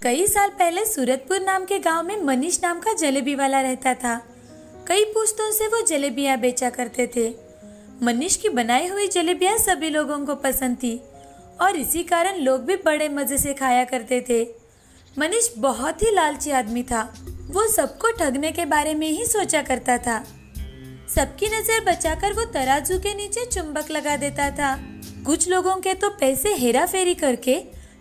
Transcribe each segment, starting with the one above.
कई साल पहले सूरतपुर नाम के गांव में मनीष नाम का जलेबी वाला रहता था। कई पुश्तों से वो जलेबियां बेचा करते थे। मनीष की बनाई हुई जलेबियां सभी लोगों को पसंद थी और इसी कारण लोग भी बड़े मजे से खाया करते थे। मनीष बहुत ही लालची आदमी था। वो सबको ठगने के बारे में ही सोचा करता था। सबकी नजर बचाकर वो तराजू के नीचे चुंबक लगा देता था। कुछ लोगों के तो पैसे हेरा फेरी करके,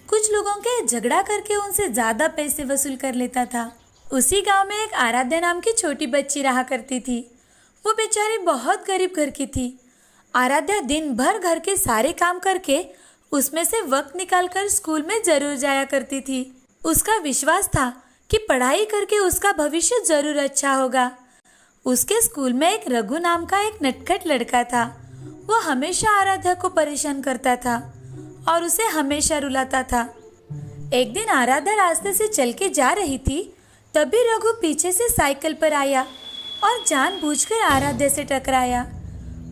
कुछ लोगों के झगड़ा करके उनसे ज्यादा पैसे वसूल कर लेता था। उसी गांव में एक आराध्या नाम की छोटी बच्ची रहा करती थी। वो बेचारी बहुत गरीब घर की थी। आराध्या दिन भर घर के सारे काम करके उसमें से वक्त निकालकर स्कूल में जरूर जाया करती थी। उसका विश्वास था कि पढ़ाई करके उसका भविष्य जरूर अच्छा होगा। उसके स्कूल में एक रघु नाम का एक नटखट लड़का था। वो हमेशा आराध्या को परेशान करता था और उसे हमेशा रुलाता था। एक दिन आराध्या रास्ते से चल के जा रही थी, तभी रघु पीछे से साइकिल पर आया और जानबूझकर आराध्या से टकराया।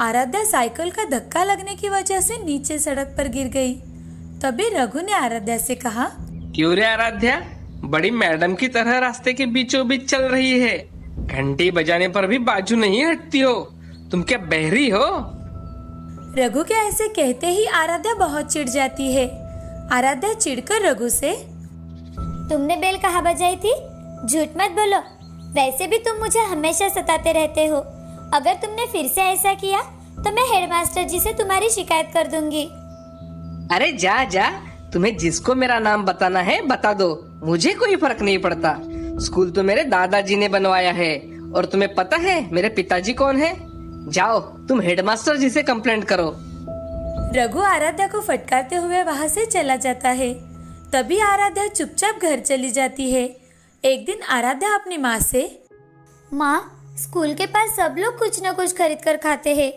आराध्या साइकिल का धक्का लगने की वजह से नीचे सड़क पर गिर गई। तभी रघु ने आराध्या से कहा, क्यों रे आराध्या, बड़ी मैडम की तरह रास्ते के बीचों बीच चल रही है। घंटी बजाने पर भी बाजू नहीं हटती हो। तुम क्या बहरी हो? रघु के ऐसे कहते ही आराध्या बहुत चिढ़ जाती है। आराध्या चिढ़कर रघु से, तुमने बेल कहाँ बजाई थी? झूठ मत बोलो। वैसे भी तुम मुझे हमेशा सताते रहते हो। अगर तुमने फिर से ऐसा किया तो मैं हेडमास्टर जी से तुम्हारी शिकायत कर दूंगी। अरे जा जा, तुम्हें जिसको मेरा नाम बताना है बता दो, मुझे कोई फर्क नहीं पड़ता। स्कूल तो मेरे दादाजी ने बनवाया है और तुम्हें पता है मेरे पिताजी कौन है? जाओ तुम हेडमास्टर जी से कंप्लेंट करो। रघु आराध्या को फटकारते हुए वहां से चला जाता है। तभी आराध्या चुपचाप घर चली जाती है। एक दिन आराध्या अपनी माँ से, माँ, स्कूल के पास सब लोग कुछ न कुछ खरीद कर खाते हैं।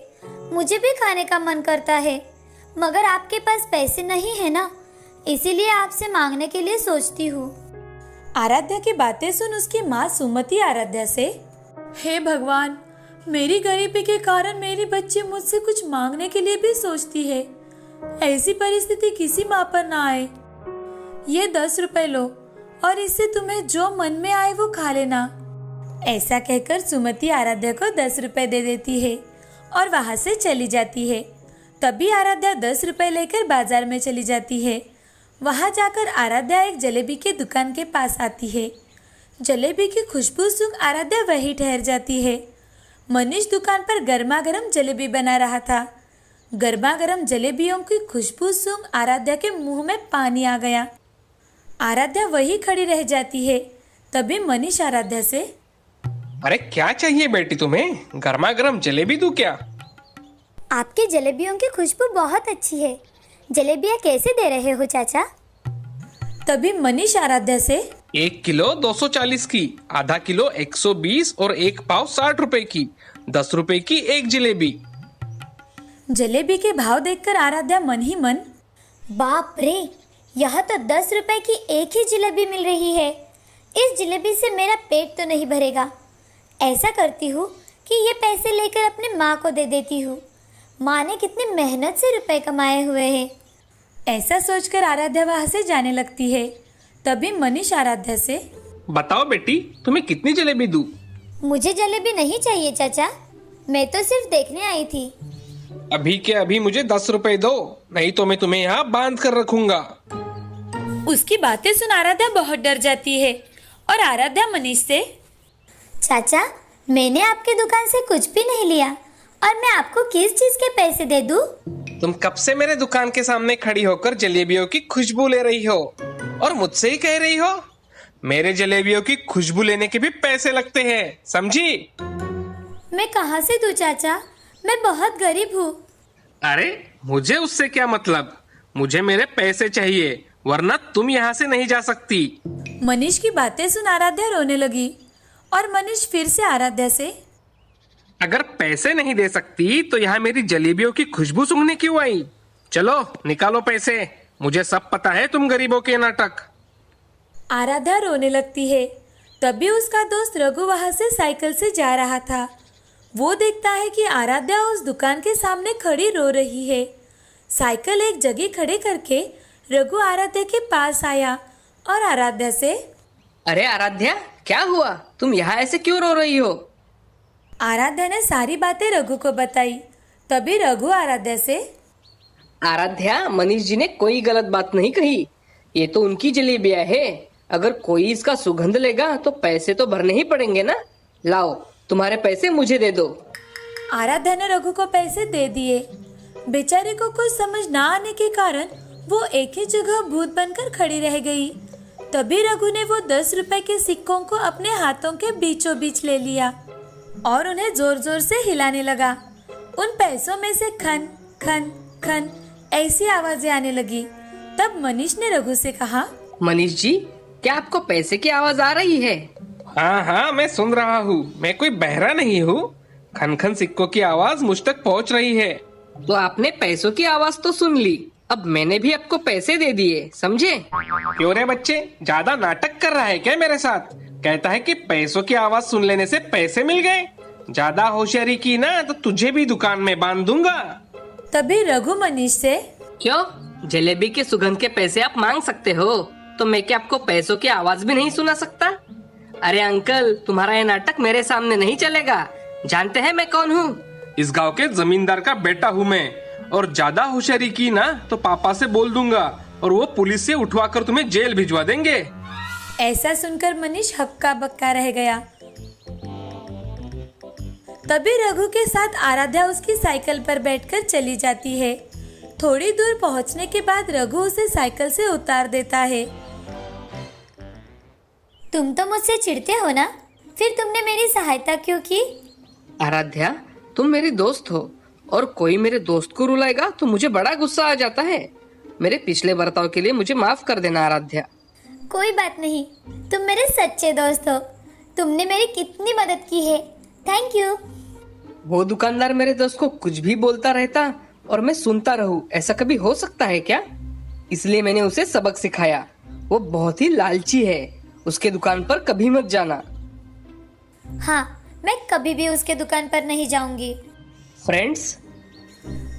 मुझे भी खाने का मन करता है, मगर आपके पास पैसे नहीं है ना, इसीलिए आपसे मांगने के लिए सोचती हूँ। आराध्या की बातें सुन उसकी माँ सुमति आराध्या से, हे भगवान, मेरी गरीबी के कारण मेरी बच्ची मुझसे कुछ मांगने के लिए भी सोचती है। ऐसी परिस्थिति किसी माँ पर ना आए। ये 10 रुपए लो और इससे तुम्हें जो मन में आए वो खा लेना। ऐसा कहकर सुमति आराध्या को 10 रुपए दे देती है और वहां से चली जाती है। तभी आराध्या 10 रुपए लेकर बाजार में चली जाती है। वहां जाकर आराध्या एक जलेबी की दुकान के पास आती है। जलेबी की खुशबू सूंघ आराध्या वहीं ठहर जाती है। मनीष दुकान पर गर्मा गर्म जलेबी बना रहा था। गर्मा गर्म जलेबियों की खुशबू सूंघ आराध्या के मुंह में पानी आ गया। आराध्या वहीं खड़ी रह जाती है। तभी मनीष आराध्या से, अरे क्या चाहिए बेटी तुम्हें? गर्मा गर्म जलेबी दूं क्या? आपकी जलेबियों की खुशबू बहुत अच्छी है। जलेबियाँ कैसे दे रहे हो चाचा? तभी मनीष आराध्या से, 1 किलो 240 की, आधा किलो 120 और 1 पाव 60 रुपए की, 10 रुपए की एक जलेबी। जलेबी के भाव देखकर आराध्या मन ही मन, बाप रे, यहाँ तो 10 रुपए की एक ही जलेबी मिल रही है। इस जलेबी से मेरा पेट तो नहीं भरेगा। ऐसा करती हूँ कि ये पैसे लेकर अपने माँ को दे देती हूँ। माँ ने कितनी मेहनत से रुपए कमाए हुए हैं। ऐसा सोचकर आराध्या वहां से जाने लगती है। तभी मनीष आराध्या से, बताओ बेटी, तुम्हें कितनी जलेबी दूं? मुझे जलेबी नहीं चाहिए चाचा, मैं तो सिर्फ देखने आई थी। अभी के अभी मुझे 10 रुपए दो, नहीं तो मैं तुम्हें यहाँ बांध कर रखूंगा। उसकी बातें सुन आराध्या बहुत डर जाती है और आराध्या मनीष से, चाचा, मैंने आपकी दुकान से कुछ भी नहीं लिया और मैं आपको किस चीज के पैसे दे दूं? तुम कब से मेरे दुकान के सामने खड़ी होकर जलेबियों की खुशबू ले रही हो और मुझसे ही कह रही हो मेरे जलेबियों की खुशबू लेने के भी पैसे लगते हैं, समझी? मैं कहाँ से दूं चाचा, मैं बहुत गरीब हूँ। अरे मुझे उससे क्या मतलब, मुझे मेरे पैसे चाहिए, वरना तुम यहाँ से नहीं जा सकती। मनीष की बातें सुन आराध्या रोने लगी और मनीष फिर से आराध्या से, अगर पैसे नहीं दे सकती तो यहाँ मेरी जलेबियों की खुशबू सूंघने क्यों आई? चलो निकालो पैसे, मुझे सब पता है तुम गरीबों के नाटक। आराध्या रोने लगती है। तभी उसका दोस्त रघु वहां से साइकिल से जा रहा था। वो देखता है कि आराध्या उस दुकान के सामने खड़ी रो रही है। साइकिल एक जगह खड़े करके रघु आराध्या के पास आया और आराध्या से। अरे आराध्या, क्या हुआ? तुम यहाँ ऐसे क्यों रो रही हो? आराध्या ने सारी बातें रघु को बताई। तभी रघु आराध्या से, आराध्या, मनीष जी ने कोई गलत बात नहीं कही। ये तो उनकी जलेबियां है। अगर कोई इसका सुगंध लेगा तो पैसे तो भरने ही पड़ेंगे ना। लाओ, तुम्हारे पैसे मुझे दे दो। आराध्या ने रघु को पैसे दे दिए। बेचारी को कुछ समझ ना आने के कारण वो एक ही जगह भूत बनकर खड़ी रह गई। तभी रघु ने वो 10 रुपए के सिक्कों को अपने हाथों के बीचों बीच ले लिया और उन्हें जोर जोर से हिलाने लगा। उन पैसों में से खन खन खन ऐसी आवाजें आने लगी। तब मनीष ने रघु से कहा, मनीष जी, क्या आपको पैसे की आवाज आ रही है? हाँ हाँ, मैं सुन रहा हूँ। मैं कोई बहरा नहीं हूँ। खन खन सिक्कों की आवाज मुझ तक पहुँच रही है। तो आपने पैसों की आवाज तो सुन ली। अब मैंने भी आपको पैसे दे दिए, समझे? क्यों रे बच्चे, ज्यादा नाटक कर रहा है क्या मेरे साथ? कहता है कि पैसों की आवाज सुन लेने से पैसे मिल गए। ज्यादा होशियारी की ना तो तुझे भी दुकान में बांध दूंगा। तभी रघु मनीष से, क्यों? जलेबी के सुगंध के पैसे आप मांग सकते हो, तो मैं क्या आपको पैसों की आवाज भी नहीं सुना सकता? अरे अंकल, तुम्हारा ये नाटक मेरे सामने नहीं चलेगा। जानते हैं मैं कौन हूँ? इस गांव के जमींदार का बेटा हूँ मैं, और ज्यादा होशियारी की ना तो पापा से बोल दूंगा और वो पुलिस से उठवाकर तुम्हें जेल भिजवा देंगे। ऐसा सुनकर मनीष हक्का बक्का रह गया। तभी रघु के साथ आराध्या उसकी साइकिल पर बैठकर चली जाती है। थोड़ी दूर पहुंचने के बाद रघु उसे साइकिल से उतार देता है। तुम तो मुझसे चिढ़ते हो ना, फिर तुमने मेरी सहायता क्यों की? आराध्या, तुम मेरी दोस्त हो और कोई मेरे दोस्त को रुलाएगा तो मुझे बड़ा गुस्सा आ जाता है। मेरे पिछले बर्ताव के लिए मुझे माफ कर देना आराध्या। कोई बात नहीं, तुम मेरे सच्चे दोस्त हो। तुमने मेरी कितनी मदद की है, थैंक यू। वो दुकानदार मेरे दोस्त को कुछ भी बोलता रहता और मैं सुनता रहूं, ऐसा कभी हो सकता है क्या? इसलिए मैंने उसे सबक सिखाया। वो बहुत ही लालची है। उसके दुकान पर कभी मत जाना। हाँ, मैं कभी भी उसके दुकान पर नहीं जाऊंगी। फ्रेंड्स,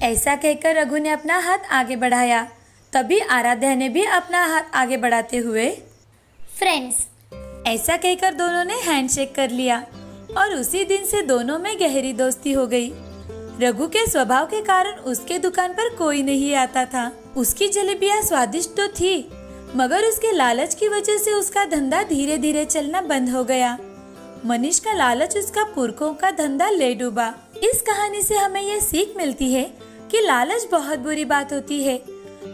ऐसा कहकर रघु ने अपना हाथ आगे बढ़ाया। तभी आराध्या ने भी अपना हाथ आगे बढ़ाते हुए, फ्रेंड्स, ऐसा कहकर दोनों ने हैंडशेक कर लिया और उसी दिन से दोनों में गहरी दोस्ती हो गई। रघु के स्वभाव के कारण उसके दुकान पर कोई नहीं आता था। उसकी जलेबियां स्वादिष्ट तो थी, मगर उसके लालच की वजह से उसका धंधा धीरे धीरे चलना बंद हो गया। मनीष का लालच उसका पुरखों का धंधा ले डूबा। इस कहानी से हमें यह सीख मिलती है कि लालच बहुत बुरी बात होती है।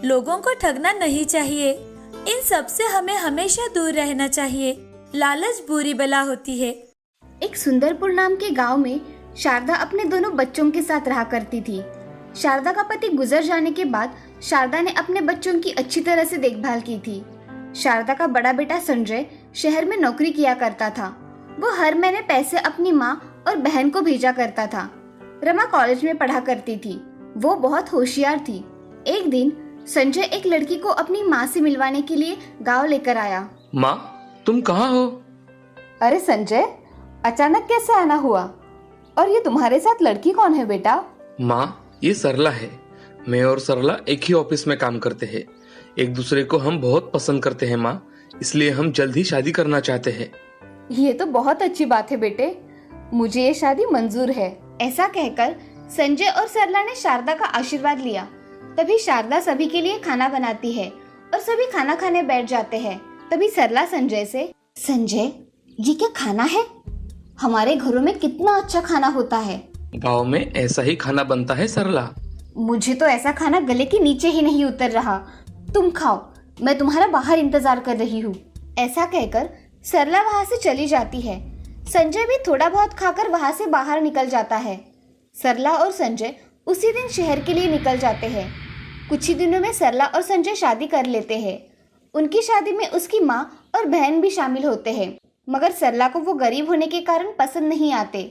लोगों को ठगना नहीं चाहिए। इन सब से हमें हमेशा दूर रहना चाहिए। लालच बुरी बला होती है। एक सुंदरपुर नाम के गांव में शारदा अपने दोनों बच्चों के साथ रहा करती थी। शारदा का पति गुजर जाने के बाद शारदा ने अपने बच्चों की अच्छी तरह से देखभाल की थी। शारदा का बड़ा बेटा संजय शहर में नौकरी किया करता था। वो हर महीने पैसे अपनी माँ और बहन को भेजा करता था। रमा कॉलेज में पढ़ा करती थी। वो बहुत होशियार थी। एक दिन संजय एक लड़की को अपनी माँ से मिलवाने के लिए गांव लेकर आया। माँ, तुम कहाँ हो? अरे संजय, अचानक कैसे आना हुआ? और ये तुम्हारे साथ लड़की कौन है बेटा? माँ, ये सरला है। मैं और सरला एक ही ऑफिस में काम करते हैं। एक दूसरे को हम बहुत पसंद करते हैं माँ, इसलिए हम जल्द ही शादी करना चाहते हैं। ये तो बहुत अच्छी बात है बेटे, मुझे ये शादी मंजूर है। ऐसा कहकर संजय और सरला ने शारदा का आशीर्वाद लिया। तभी शारदा सभी के लिए खाना बनाती है और सभी खाना खाने बैठ जाते हैं। तभी सरला संजय से, संजय, ये क्या खाना है? हमारे घरों में कितना अच्छा खाना होता है। गांव में ऐसा ही खाना बनता है सरला। मुझे तो ऐसा खाना गले के नीचे ही नहीं उतर रहा। तुम खाओ, मैं तुम्हारा बाहर इंतजार कर रही हूँ। ऐसा कहकर सरला वहाँ से चली जाती है। संजय भी थोड़ा बहुत खाकर वहाँ से बाहर निकल जाता है। सरला और संजय उसी दिन शहर के लिए निकल जाते हैं। कुछ ही दिनों में सरला और संजय शादी कर लेते हैं। उनकी शादी में उसकी माँ और बहन भी शामिल होते हैं, मगर सरला को वो गरीब होने के कारण पसंद नहीं आते।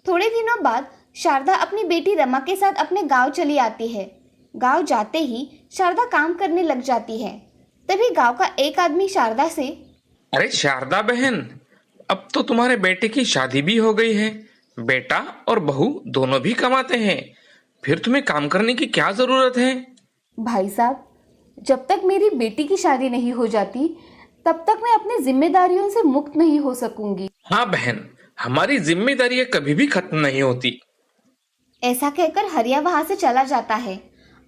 थोड़े दिनों बाद शारदा अपनी बेटी रमा के साथ अपने गांव चली आती है। गांव जाते ही शारदा काम करने लग जाती है। तभी गांव का एक आदमी शारदा से, अरे शारदा बहन, अब तो तुम्हारे बेटे की शादी भी हो गई है। बेटा और बहू दोनों भी कमाते हैं, फिर तुम्हें काम करने की क्या जरूरत है? भाई साहब, जब तक मेरी बेटी की शादी नहीं हो जाती तब तक मैं अपनी जिम्मेदारियों से मुक्त नहीं हो सकूंगी। हाँ बहन, हमारी जिम्मेदारियां कभी भी खत्म नहीं होती। ऐसा कहकर हरिया वहां से चला जाता है।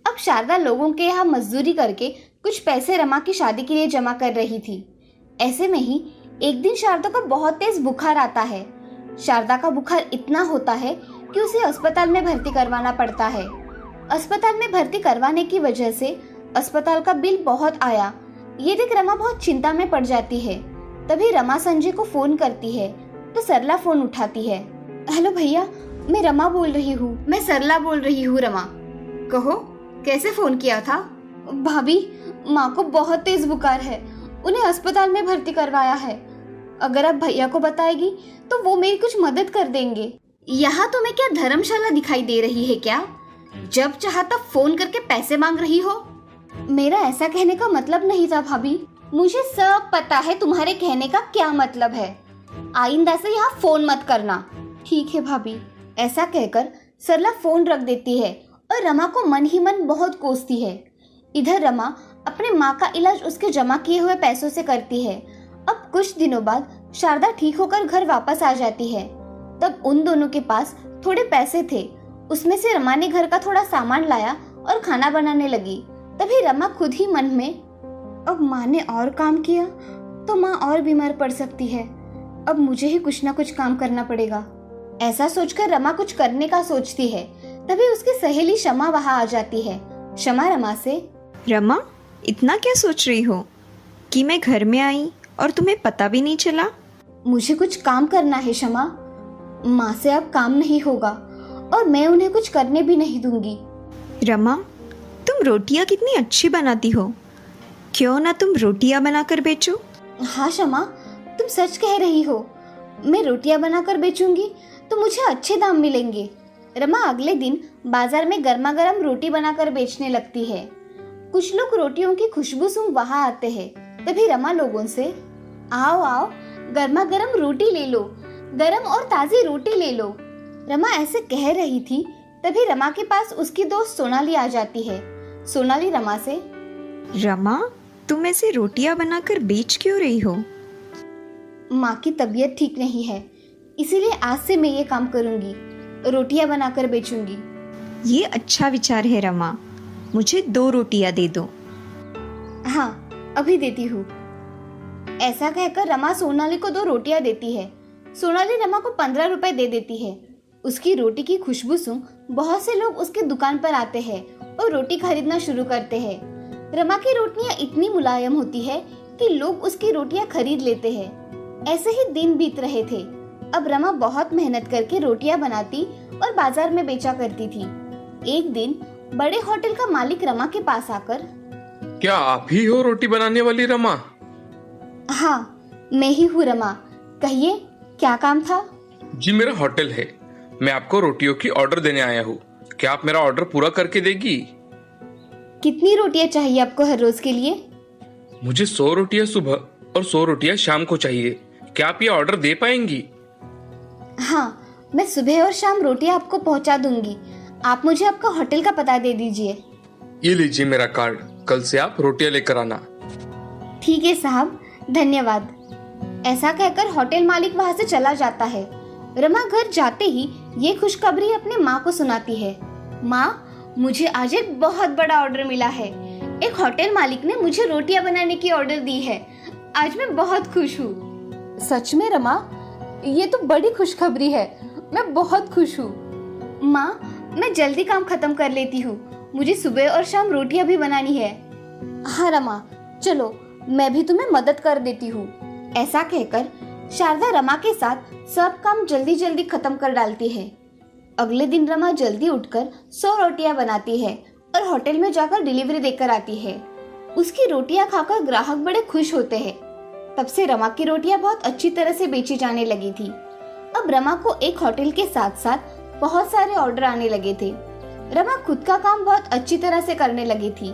अब शारदा लोगों के यहाँ मजदूरी करके कुछ पैसे रमा की शादी के लिए जमा कर रही थी। ऐसे में ही एक दिन शारदा को बहुत तेज बुखार आता है। शारदा का बुखार इतना होता है कि उसे अस्पताल में भर्ती करवाना पड़ता है। अस्पताल में भर्ती करवाने की वजह से अस्पताल का बिल बहुत आया। ये देख रमा बहुत चिंता में पड़ जाती है। तभी रमा संजय को फोन करती है तो सरला फोन उठाती है। हेलो भैया, मैं रमा बोल रही हूँ। मैं सरला बोल रही हूँ। रमा, कहो कैसे फोन किया था? भाभी, माँ को बहुत तेज बुखार है, उन्हें अस्पताल में भर्ती करवाया है। अगर आप भैया को बताएगी तो वो मेरी कुछ मदद कर देंगे। यहाँ तुम्हें क्या धर्मशाला दिखाई दे रही है क्या? जब चाहा तब फोन करके पैसे मांग रही हो। मेरा ऐसा कहने का मतलब नहीं था भाभी, मुझे सब पता है तुम्हारे कहने का क्या मतलब है। आइंदा से यहाँ फोन मत करना। ठीक है भाभी। ऐसा कहकर सरला फोन रख देती है और रमा को मन ही मन बहुत कोसती है। इधर रमा अपने माँ का इलाज उसके जमा किए हुए पैसों से करती है। अब कुछ दिनों बाद शारदा ठीक होकर घर वापस आ जाती है। तब उन दोनों के पास थोड़े पैसे थे। उसमें से रमा ने घर का थोड़ा सामान लाया और खाना बनाने लगी। तभी रमा खुद ही मन में, अब माँ ने और काम किया तो माँ और बीमार पड़ सकती है। अब मुझे ही कुछ ना कुछ काम करना पड़ेगा। ऐसा सोचकर रमा कुछ करने का सोचती है। तभी उसकी सहेली शमा वहाँ आ जाती है। शमा रमा से, रमा, इतना क्या सोच रही हो कि मैं घर में आई और तुम्हें पता भी नहीं चला? मुझे कुछ काम करना है शमा। माँ से अब काम नहीं होगा और मैं उन्हें कुछ करने भी नहीं दूंगी। रमा, तुम रोटियां कितनी अच्छी बनाती हो, क्यों ना तुम रोटियां बनाकर बेचो? हाँ शमा, तुम सच कह रही हो। मैं रोटियां बनाकर बेचूंगी तो मुझे अच्छे दाम मिलेंगे। रमा अगले दिन बाजार में गर्मा गर्म रोटी बनाकर बेचने लगती है। कुछ लोग रोटियों की खुशबू सूंघ वहां आते हैं। तभी रमा लोगों से, आओ आओ, गर्मा गर्म रोटी ले लो, गरम और ताजी रोटी ले लो। रमा ऐसे कह रही थी तभी रमा के पास उसकी दोस्त सोनाली आ जाती है। सोनाली रमा से, रमा, तुम ऐसे रोटियां बनाकर बेच क्यों रही हो? माँ की तबीयत ठीक नहीं है, इसीलिए आज से मैं ये काम करूंगी, रोटियां बनाकर बेचूंगी। ये अच्छा विचार है रमा, मुझे 2 रोटियां दे दो। हाँ, अभी देती हूँ। ऐसा कहकर रमा सोनाली को 2 रोटियां देती है। सोनाली रमा को 15 रुपए दे देती है। उसकी रोटी की खुशबू सूंघ बहुत से लोग उसकी दुकान पर आते हैं और रोटी खरीदना शुरू करते हैं। रमा की रोटियां इतनी मुलायम होती है कि लोग उसकी रोटियां खरीद लेते हैं। ऐसे ही दिन बीत रहे थे। अब रमा बहुत मेहनत करके रोटियां बनाती और बाजार में बेचा करती थी। एक दिन बड़े होटल का मालिक रमा के पास आकर, क्या आप ही हो रोटी बनाने वाली रमा? हाँ, मैं ही हूँ रमा। कहिए, क्या काम था? जी, मेरा होटल है, मैं आपको रोटियों की ऑर्डर देने आया हूँ। क्या आप मेरा ऑर्डर पूरा करके देगी? कितनी रोटियां चाहिए आपको हर रोज के लिए? मुझे 100 रोटियां सुबह और 100 रोटियां शाम को चाहिए। क्या आप ये ऑर्डर दे पाएंगी? हाँ, मैं सुबह और शाम रोटियां आपको पहुंचा दूंगी। आप मुझे आपका होटल का पता दे दीजिए। ये लीजिए मेरा कार्ड, कल से आप रोटियां लेकर आना। ठीक है साहब, धन्यवाद। ऐसा कहकर होटल मालिक वहां से चला जाता है। रमा घर जाते ही ये खुशखबरी अपने माँ को सुनाती है। माँ, मुझे आज एक बहुत बड़ा ऑर्डर मिला है। एक होटल मालिक ने मुझे रोटियां बनाने की ऑर्डर दी है। आज मैं बहुत खुश हूँ। सच में रमा, ये तो बड़ी खुशखबरी है। मैं बहुत खुश हूँ। माँ, मैं जल्दी काम खत्म कर लेती हूँ। मुझे सुबह और शाम रोटियां भी बनानी है। हाँ रमा, चलो मैं भी तुम्हें मदद कर देती हूँ। ऐसा कहकर शारदा रमा के साथ सब काम जल्दी जल्दी खत्म कर डालती है। अगले दिन रमा जल्दी उठकर 100 रोटियां बनाती है और होटल में जाकर डिलीवरी देकर आती है। उसकी रोटियां खाकर ग्राहक बड़े खुश होते हैं। तब से रमा की रोटियां बहुत अच्छी तरह से बेची जाने लगी थी। अब रमा को एक होटल के साथ साथ बहुत सारे ऑर्डर आने लगे थे। रमा खुद का काम बहुत अच्छी तरह से करने लगी थी।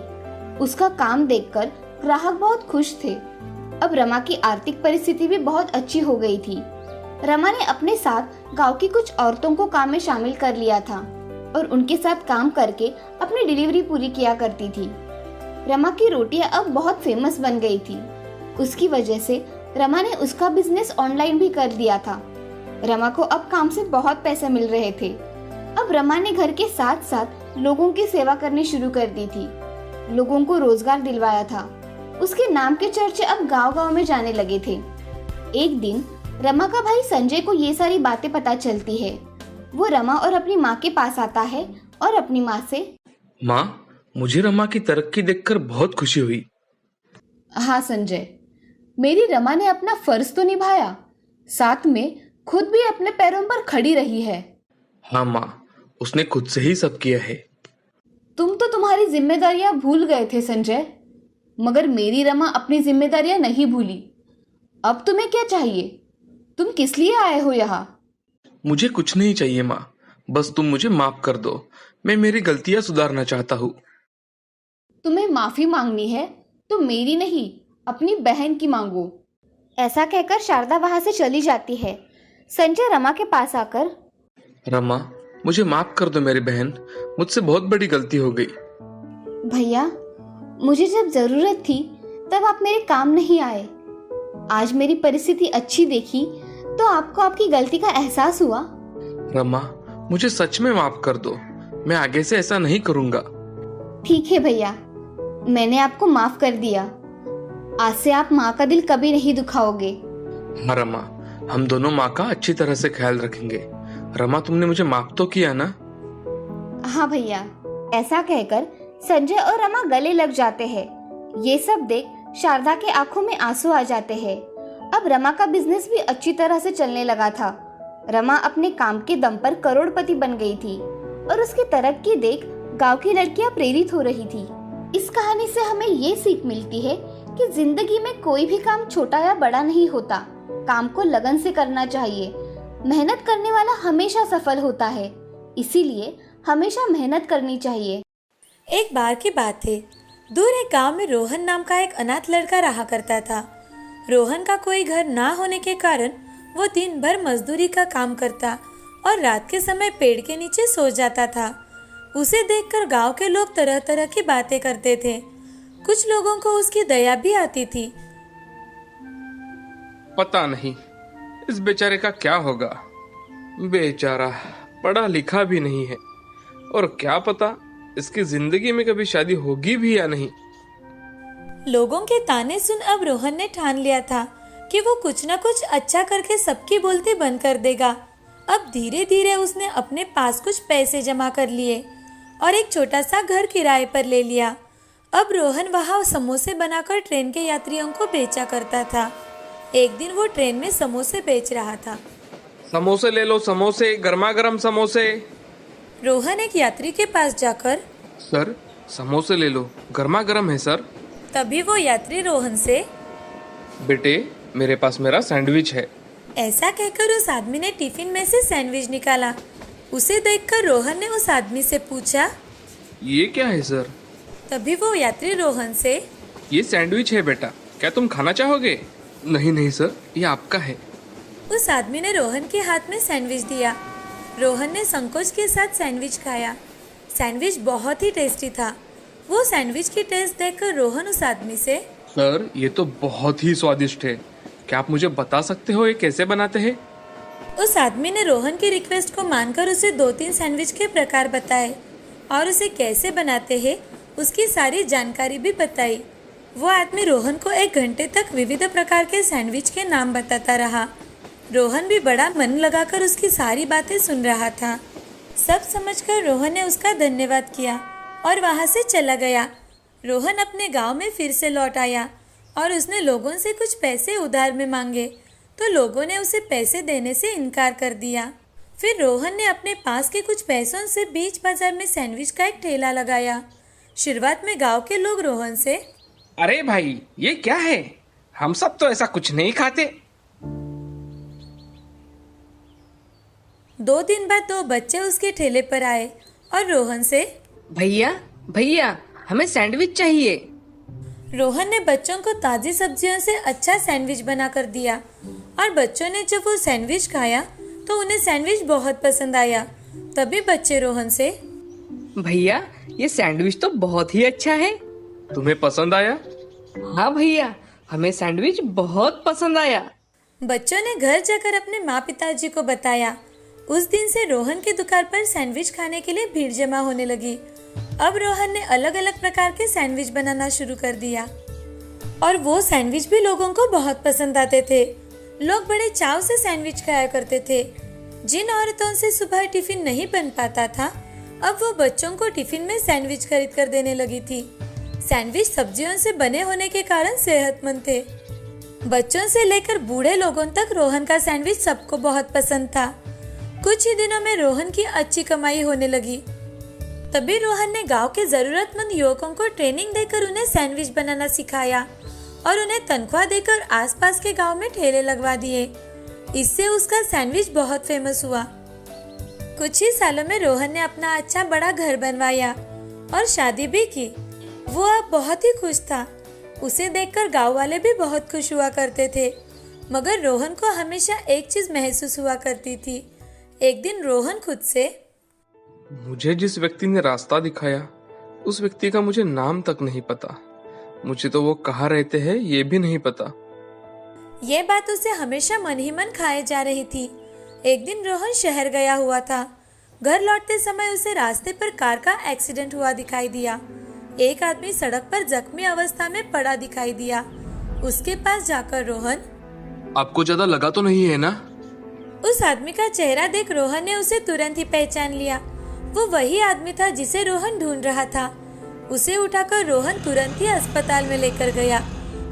उसका काम देखकर ग्राहक बहुत खुश थे। अब रमा की आर्थिक परिस्थिति भी बहुत अच्छी हो गई थी। रमा ने अपने साथ गांव की कुछ औरतों को काम में शामिल कर लिया था और उनके साथ काम करके अपनी डिलीवरी पूरी किया करती थी। रमा की रोटियां अब बहुत फेमस बन गई थी। उसकी वजह से रमा ने उसका बिजनेस ऑनलाइन भी कर दिया था। रमा को अब काम से बहुत पैसे मिल रहे थे। अब रमा ने घर के साथ साथ लोगों की सेवा करनी शुरू कर दी थी, लोगों को रोजगार दिलवाया था। उसके नाम के चर्चे अब गांव-गांव में जाने लगे थे। एक दिन रमा का भाई संजय को ये सारी बातें पता चलती है। वो रमा और अपनी माँ के पास आता है और अपनी माँ से, माँ, मुझे रमा की तरक्की देखकर बहुत खुशी हुई। हाँ संजय, मेरी रमा ने अपना फर्ज तो निभाया, साथ में खुद भी अपने पैरों पर खड़ी रही है। हाँ माँ, उसने खुद से ही सब किया है। तुम तो तुम्हारी जिम्मेदारियां भूल गए थे संजय, मगर मेरी रमा अपनी जिम्मेदारियां नहीं भूली। अब तुम्हें क्या चाहिए? तुम किस लिए आए हो यहाँ? मुझे कुछ नहीं चाहिए माँ, बस तुम मुझे माफ कर दो। मैं मेरी गलतियाँ सुधारना चाहता हूँ। तुम्हें माफी मांगनी है तो मेरी नहीं, अपनी बहन की मांगो। ऐसा कहकर शारदा वहां से चली जाती है। संजय रमा के पास आकर, रमा, मुझे माफ कर दो मेरी बहन, मुझसे बहुत बड़ी गलती हो गई। भैया, मुझे जब जरूरत थी तब आप मेरे काम नहीं आए। आज मेरी परिस्थिति अच्छी देखी तो आपको आपकी गलती का एहसास हुआ। रमा, मुझे सच में माफ कर दो, मैं आगे से ऐसा नहीं करूँगा। ठीक है भैया, मैंने आपको माफ कर दिया। आज से आप माँ का दिल कभी नहीं दुखाओगे। हाँ रमा, हम दोनों माँ का अच्छी तरह से ख्याल रखेंगे। रमा, तुमने मुझे माफ तो किया ना? हाँ भैया। ऐसा कहकर संजय और रमा गले लग जाते हैं। ये सब देख शारदा के आंखों में आंसू आ जाते हैं। अब रमा का बिजनेस भी अच्छी तरह से चलने लगा था। रमा अपने काम के दम पर करोड़पति बन गई थी और उसकी तरक्की देख गांव की लड़कियां प्रेरित हो रही थी। इस कहानी से हमें ये सीख मिलती है कि जिंदगी में कोई भी काम छोटा या बड़ा नहीं होता। काम को लगन से करना चाहिए। मेहनत करने वाला हमेशा सफल होता है, इसीलिए हमेशा मेहनत करनी चाहिए। एक बार की बात है, दूर एक गांव में रोहन नाम का एक अनाथ लड़का रहा करता था। रोहन का कोई घर ना होने के कारण वो दिन भर मजदूरी का काम करता और रात के समय पेड़ के नीचे सो जाता था। उसे देखकर गांव के लोग तरह तरह की बातें करते थे। कुछ लोगों को उसकी दया भी आती थी। पता नहीं इस बेचारे का क्या होगा। बेचारा पढ़ा लिखा भी नहीं है और क्या पता इसकी जिंदगी में कभी शादी होगी भी या नहीं। लोगों के ताने सुन अब रोहन ने ठान लिया था कि वो कुछ न कुछ अच्छा करके सबकी बोलती बंद कर देगा। अब धीरे धीरे उसने अपने पास कुछ पैसे जमा कर लिए और एक छोटा सा घर किराए पर ले लिया। अब रोहन वहाँ समोसे बनाकर ट्रेन के यात्रियों को बेचा करता था। एक दिन वो ट्रेन में समोसे बेच रहा था। समोसे ले लो, समोसे, गर्मा गर्म समोसे। रोहन एक यात्री के पास जाकर, सर, समोसे ले लो, गर्मा गर्म है सर। तभी वो यात्री रोहन से, बेटे, मेरे पास मेरा सैंडविच है। ऐसा कहकर उस आदमी ने टिफिन में से सैंडविच निकाला। उसे देखकर रोहन ने उस आदमी से पूछा, ये क्या है सर? तभी वो यात्री रोहन से, ये सैंडविच है बेटा, क्या तुम खाना चाहोगे? नहीं नहीं सर, ये आपका है। उस आदमी ने रोहन के हाथ में सैंडविच दिया। रोहन ने संकोच के साथ सैंडविच खाया। सैंडविच बहुत ही टेस्टी था। वो सैंडविच की टेस्ट देखकर रोहन उस आदमी से, सर, ये तो बहुत ही स्वादिष्ट है, क्या आप मुझे बता सकते हो ये कैसे बनाते हैं? उस आदमी ने रोहन की रिक्वेस्ट को मानकर उसे 2-3 सैंडविच के प्रकार बताए और उसे कैसे बनाते हैं उसकी सारी जानकारी भी बताई। वो आदमी रोहन को 1 घंटे तक विविध प्रकार के सैंडविच के नाम बताता रहा। रोहन भी बड़ा मन लगाकर उसकी सारी बातें सुन रहा था। सब समझकर रोहन ने उसका धन्यवाद किया और वहाँ से चला गया। रोहन अपने गांव में फिर से लौट आया और उसने लोगों से कुछ पैसे उधार में मांगे तो लोगों ने उसे पैसे देने से इनकार कर दिया। फिर रोहन ने अपने पास के कुछ पैसों से बीच बाजार में सैंडविच का एक ठेला लगाया। शुरुआत में गांव के लोग रोहन से, अरे भाई, ये क्या है? हम सब तो ऐसा कुछ नहीं खाते। 2 दिन बाद 2 बच्चे उसके ठेले पर आए और रोहन से, भैया भैया, हमें सैंडविच चाहिए। रोहन ने बच्चों को ताज़ी सब्जियों से अच्छा सैंडविच बना कर दिया और बच्चों ने जब वो सैंडविच खाया तो उन्हें सैंडविच बहुत पसंद आया। तभी बच्चे रोहन से, भैया, ये सैंडविच तो बहुत ही अच्छा है। तुम्हें पसंद आया? हाँ भैया, हमें सैंडविच बहुत पसंद आया। बच्चों ने घर जाकर अपने माँ पिताजी को बताया। उस दिन से रोहन की दुकान पर सैंडविच खाने के लिए भीड़ जमा होने लगी। अब रोहन ने अलग अलग प्रकार के सैंडविच बनाना शुरू कर दिया और वो सैंडविच भी लोगों को बहुत पसंद आते थे। लोग बड़े चाव से सैंडविच खाया करते थे। जिन औरतों से सुबह टिफिन नहीं बन पाता था, अब वो बच्चों को टिफिन में सैंडविच खरीद कर देने लगी थी। सैंडविच सब्जियों से बने होने के कारण सेहतमंद थे। बच्चों से लेकर बूढ़े लोगों तक रोहन का सैंडविच सबको बहुत पसंद था। कुछ ही दिनों में रोहन की अच्छी कमाई होने लगी। तभी रोहन ने गांव के जरूरतमंद युवकों को ट्रेनिंग देकर उन्हें सैंडविच बनाना सिखाया और उन्हें तनख्वाह देकर आसपास के गांव में ठेले लगवा दिए। इससे उसका सैंडविच बहुत फेमस हुआ। कुछ ही सालों में रोहन ने अपना अच्छा बड़ा घर बनवाया और शादी भी की। वो अब बहुत ही खुश था। उसे देखकर गांव वाले भी बहुत खुश हुआ करते थे। मगर रोहन को हमेशा एक चीज महसूस हुआ करती थी। एक दिन रोहन खुद से, मुझे जिस व्यक्ति ने रास्ता दिखाया उस व्यक्ति का मुझे नाम तक नहीं पता। मुझे तो वो कहाँ रहते हैं ये भी नहीं पता। ये बात उसे हमेशा मन ही मन खाए जा रही थी। एक दिन रोहन शहर गया हुआ था। घर लौटते समय उसे रास्ते पर कार का एक्सीडेंट हुआ दिखाई दिया। एक आदमी सड़क पर जख्मी अवस्था में पड़ा दिखाई दिया। उसके पास जाकर रोहन, आपको ज्यादा लगा तो नहीं है ना? उस आदमी का चेहरा देख रोहन ने उसे तुरंत ही पहचान लिया। वो वही आदमी था जिसे रोहन ढूंढ रहा था। उसे उठाकर रोहन तुरंत ही अस्पताल में लेकर गया।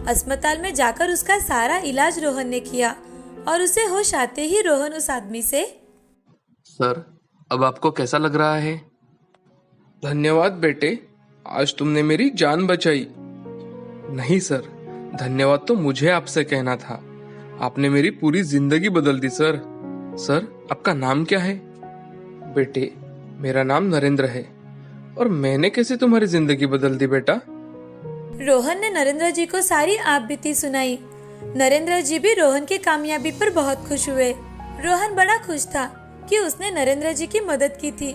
अस्पताल में जाकर उसका सारा इलाज रोहन ने किया और उसे होश आते ही रोहन उस आदमी से, सर, अब आपको कैसा लग रहा है? धन्यवाद बेटे, आज तुमने मेरी जान बचाई। नहीं सर, धन्यवाद तो मुझे आपसे कहना था। आपने मेरी पूरी जिंदगी बदल दी सर। सर, आपका नाम क्या है? बेटे, मेरा नाम नरेंद्र है। और मैंने कैसे तुम्हारी जिंदगी बदल दी बेटा? रोहन ने नरेंद्र जी को सारी आप बीती सुनाई। नरेंद्र जी भी रोहन की कामयाबी पर बहुत खुश हुए। रोहन बड़ा खुश था कि उसने नरेंद्र जी की मदद की थी।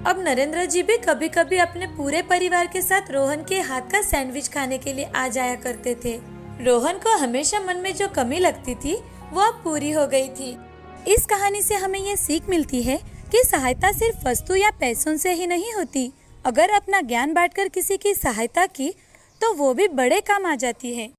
अब नरेंद्र जी भी कभी कभी अपने पूरे परिवार के साथ रोहन के हाथ का सैंडविच खाने के लिए आ जाया करते थे। रोहन को हमेशा मन में जो कमी लगती थी वो अब पूरी हो गई थी। इस कहानी से हमें ये सीख मिलती है कि सहायता सिर्फ वस्तु या पैसों से ही नहीं होती। अगर अपना ज्ञान बांटकर किसी की सहायता की तो वो भी बड़े काम आ जाती है।